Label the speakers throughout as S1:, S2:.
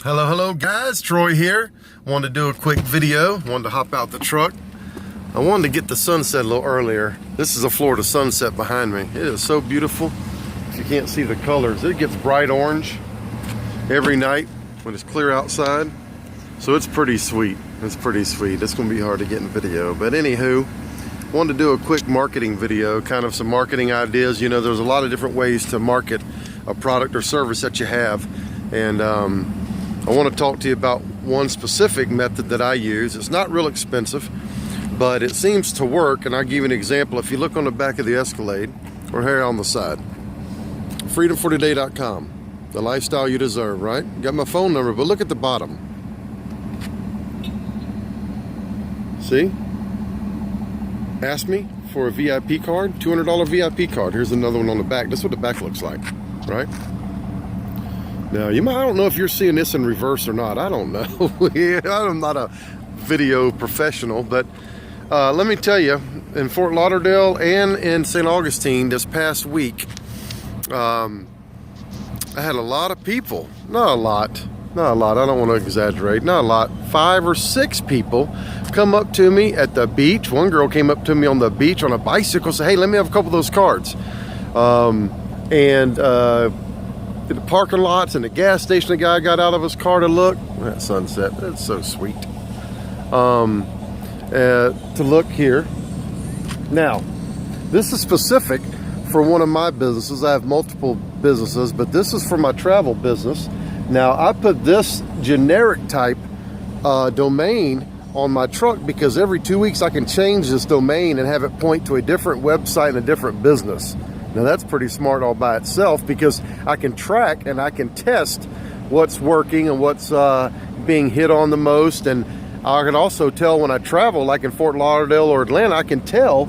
S1: Hello guys, Troy here. Wanted to do a quick video, wanted to hop out the truck. I wanted to get the sunset a little earlier. This is a Florida sunset behind me. It is so beautiful. If you can't see the colors, it gets bright orange every night when it's clear outside. So it's pretty sweet. It's pretty sweet. It's gonna be hard to get in video. But anywho, wanted to do a quick marketing video, kind of some marketing ideas. You know, there's a lot of different ways to market a product or service that you have. And I want to talk to you about one specific method that I use. It's not real expensive, but it seems to work. And I'll give you an example. If you look on the back of the Escalade, or here on the side, freedomfortoday.com, the lifestyle you deserve, right? Got my phone number, but look at the bottom. See? Ask me for a VIP card, $200 VIP card. Here's another one on the back. That's what the back looks like, right? Now, I don't know if you're seeing this in reverse or not. I don't know. I'm not a video professional, but let me tell you, in Fort Lauderdale and in St. Augustine this past week, I had a lot of people, not a lot, I don't want to exaggerate, not a lot, 5 or 6 people come up to me at the beach. One girl came up to me on the beach on a bicycle, said, hey, let me have a couple of those cards. In the parking lots and the gas station, the guy got out of his car to look. That sunset, that's so sweet. To look here. Now, this is specific for one of my businesses. I have multiple businesses, but this is for my travel business. Now, I put this generic type domain on my truck because every 2 weeks I can change this domain and have it point to a different website and a different business. Now that's pretty smart all by itself because I can track and I can test what's working and what's being hit on the most. And I can also tell when I travel, like in Fort Lauderdale or Atlanta, I can tell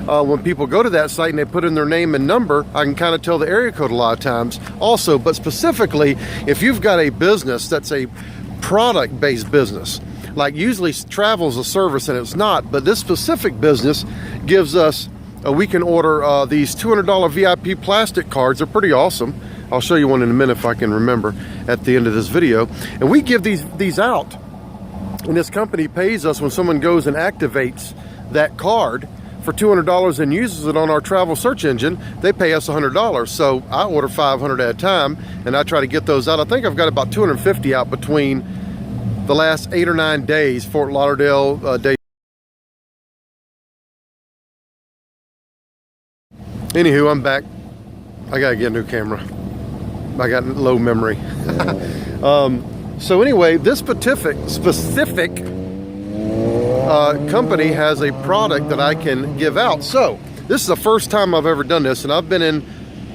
S1: when people go to that site and they put in their name and number, I can kind of tell the area code a lot of times also. But specifically, if you've got a business that's a product-based business, like usually travel is a service and it's not, but this specific business gives us we can order these $200 VIP plastic cards. They're pretty awesome. I'll show you one in a minute if I can remember at the end of this video. And we give these out. And this company pays us when someone goes and activates that card for $200 and uses it on our travel search engine. They pay us $100. So I order 500 at a time and I try to get those out. I think I've got about 250 out between the last 8 or 9 days, Fort Lauderdale day. Anywho, I'm back. I gotta get a new camera. I got low memory. So anyway, this specific company has a product that I can give out. So this is the first time I've ever done this, and I've been in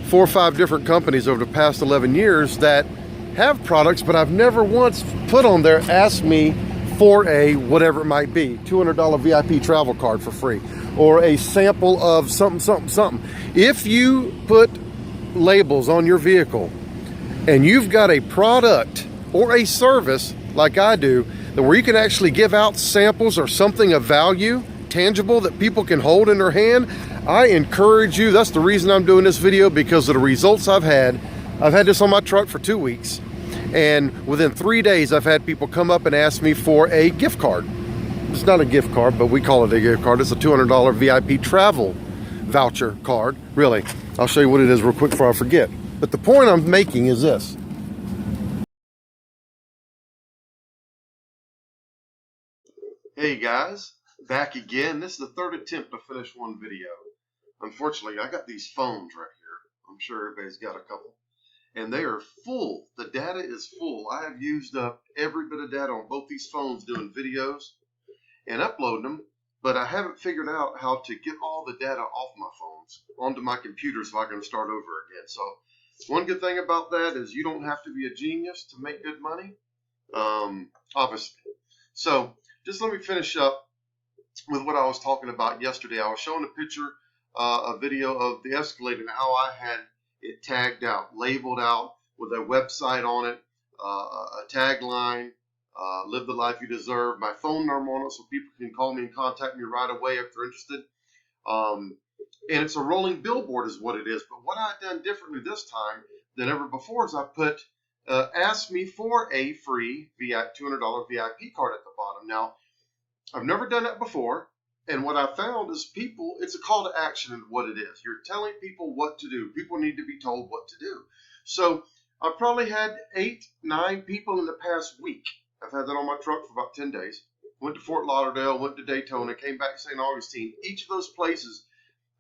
S1: 4 or 5 different companies over the past 11 years that have products, but I've never once put on there, ask me for a whatever it might be, $200 VIP travel card for free, or a sample of something. If you put labels on your vehicle and you've got a product or a service like I do, where you can actually give out samples or something of value, tangible, that people can hold in their hand, I encourage you. That's the reason I'm doing this video, because of the results I've had. I've had this on my truck for 2 weeks, and within 3 days I've had people come up and ask me for a gift card. It's not a gift card, but we call it a gift card. It's a $200 VIP travel voucher card. Really, I'll show you what it is real quick before I forget. But the point I'm making is this. Hey guys, back again. This is the 3rd attempt to finish one video. Unfortunately, I got these phones right here. I'm sure everybody's got a couple. And they are full. The data is full. I have used up every bit of data on both these phones doing videos and uploading them, but I haven't figured out how to get all the data off my phones onto my computer so I can start over again. So one good thing about that is you don't have to be a genius to make good money, obviously. So just let me finish up with what I was talking about yesterday. I was showing a picture, a video of the Escalade and how I had it tagged out, labeled out with a website on it, a tagline, live the life you deserve, my phone number on it so people can call me and contact me right away if they're interested. And it's a rolling billboard is what it is. But what I've done differently this time than ever before is I put asked me for a free $200 VIP card at the bottom. Now, I've never done that before. And what I found is people, it's a call to action in what it is. You're telling people what to do. People need to be told what to do. So I've probably had 8, 9 people in the past week. I've had that on my truck for about 10 days. Went to Fort Lauderdale, went to Daytona, came back to St. Augustine. Each of those places,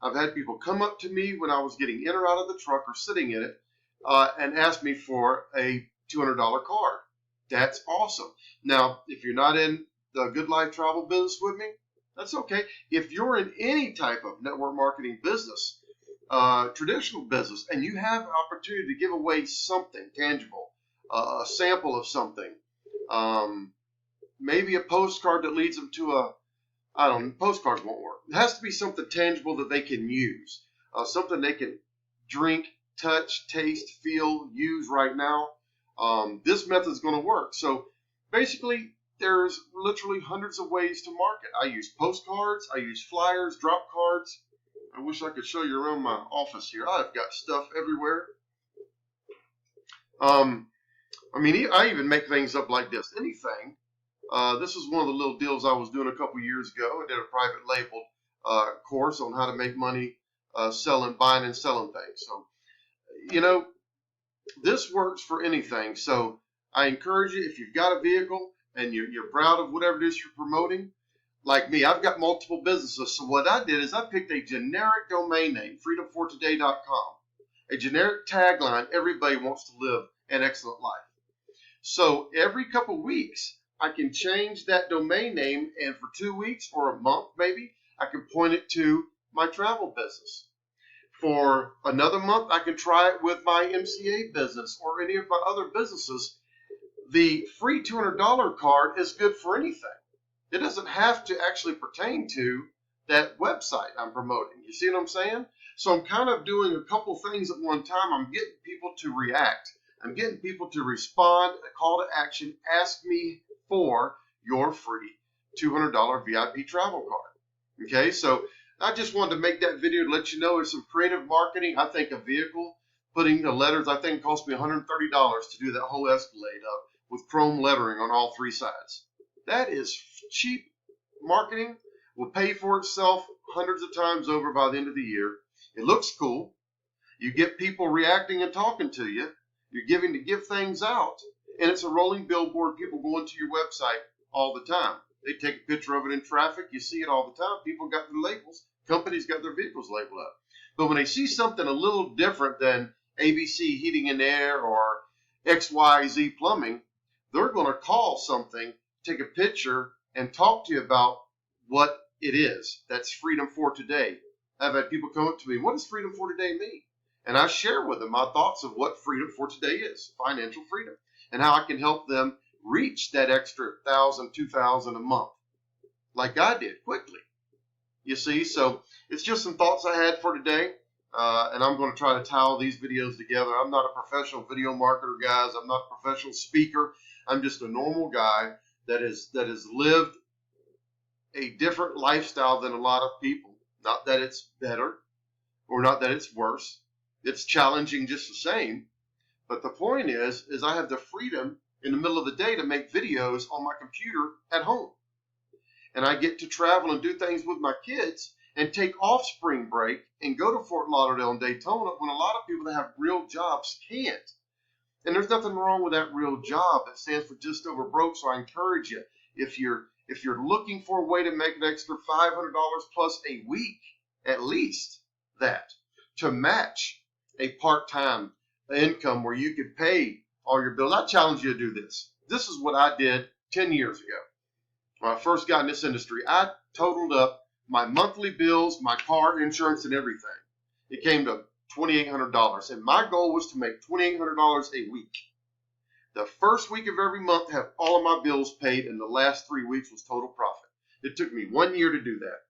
S1: I've had people come up to me when I was getting in or out of the truck or sitting in it and ask me for a $200 card. That's awesome. Now, if you're not in the Good Life Travel business with me, that's okay. If you're in any type of network marketing business, traditional business, and you have an opportunity to give away something tangible, a sample of something, maybe a postcard that leads them to I don't know, postcards won't work. It has to be something tangible that they can use, something they can drink, touch, taste, feel, use right now. This method is going to work. So basically, there's literally hundreds of ways to market. I use postcards, I use flyers, drop cards. I wish I could show you around my office here. I've got stuff everywhere. I even make things up like this. Anything. This is one of the little deals I was doing a couple years ago. I did a private labeled course on how to make money buying and selling things. So, this works for anything. So I encourage you, if you've got a vehicle and you're proud of whatever it is you're promoting, like me, I've got multiple businesses. So what I did is I picked a generic domain name, freedomfortoday.com, a generic tagline, everybody wants to live an excellent life. So every couple weeks, I can change that domain name, and for 2 weeks or a month maybe, I can point it to my travel business. For another month, I can try it with my MCA business or any of my other businesses. The free $200 card is good for anything. It doesn't have to actually pertain to that website I'm promoting. You see what I'm saying? So I'm kind of doing a couple things at one time. I'm getting people to react. I'm getting people to respond, a call to action, ask me for your free $200 VIP travel card. Okay, so I just wanted to make that video to let you know there's some creative marketing. I think a vehicle, putting the letters, I think it cost me $130 to do that whole escalade up with chrome lettering on all 3 sides. That is cheap marketing. Will pay for itself hundreds of times over by the end of the year. It looks cool. You get people reacting and talking to you. You're giving to give things out. And it's a rolling billboard. People go into your website all the time. They take a picture of it in traffic. You see it all the time. People got their labels. Companies got their vehicles labeled up. But when they see something a little different than ABC Heating and Air or XYZ Plumbing, they're going to call something, take a picture, and talk to you about what it is. That's Freedom for Today. I've had people come up to me, what does Freedom for Today mean? And I share with them my thoughts of what Freedom for Today is, financial freedom, and how I can help them reach that extra $1,000, $2,000 a month, like I did, quickly. You see, so it's just some thoughts I had for today, and I'm going to try to tie all these videos together. I'm not a professional video marketer, guys. I'm not a professional speaker. I'm just a normal guy that has lived a different lifestyle than a lot of people. Not that it's better or not that it's worse. It's challenging just the same. But the point is I have the freedom in the middle of the day to make videos on my computer at home. And I get to travel and do things with my kids and take off spring break and go to Fort Lauderdale and Daytona when a lot of people that have real jobs can't. And there's nothing wrong with that real job. That stands for just over broke. So I encourage you, if you're looking for a way to make an extra $500 plus a week, at least that, to match a part-time income where you could pay all your bills, I challenge you to do this. This is what I did 10 years ago. When I first got in this industry, I totaled up my monthly bills, my car insurance, and everything. It came to $2,800, and my goal was to make $2,800 a week. The first week of every month, have all of my bills paid, and the last 3 weeks was total profit. It took me 1 year to do that,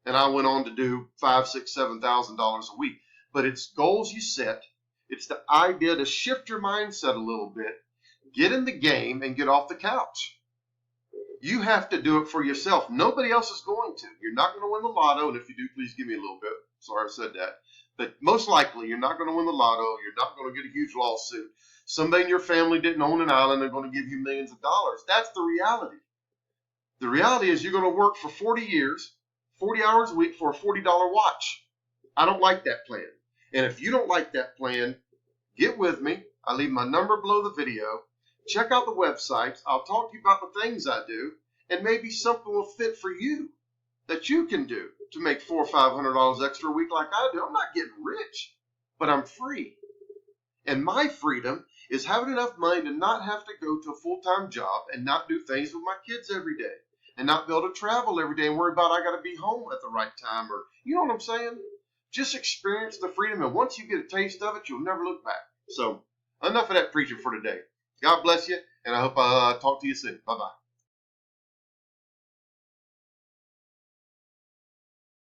S1: and I went on to do $5,000, $6,000, $7,000 a week. But it's goals you set. It's the idea to shift your mindset a little bit, get in the game, and get off the couch. You have to do it for yourself. Nobody else is going to. You're not going to win the lotto, and if you do, please give me a little bit. Sorry I said that. But most likely, you're not going to win the lotto. You're not going to get a huge lawsuit. Somebody in your family didn't own an island. They're going to give you millions of dollars. That's the reality. The reality is you're going to work for 40 years, 40 hours a week for a $40 watch. I don't like that plan. And if you don't like that plan, get with me. I leave my number below the video. Check out the websites. I'll talk to you about the things I do, and maybe something will fit for you that you can do to make $400 or $500 extra a week like I do. I'm not getting rich, but I'm free. And my freedom is having enough money to not have to go to a full-time job and not do things with my kids every day and not be able to travel every day and worry about I got to be home at the right time, or you know what I'm saying? Just experience the freedom, and once you get a taste of it, you'll never look back. So enough of that preaching for today. God bless you, and I hope I talk to you soon. Bye-bye.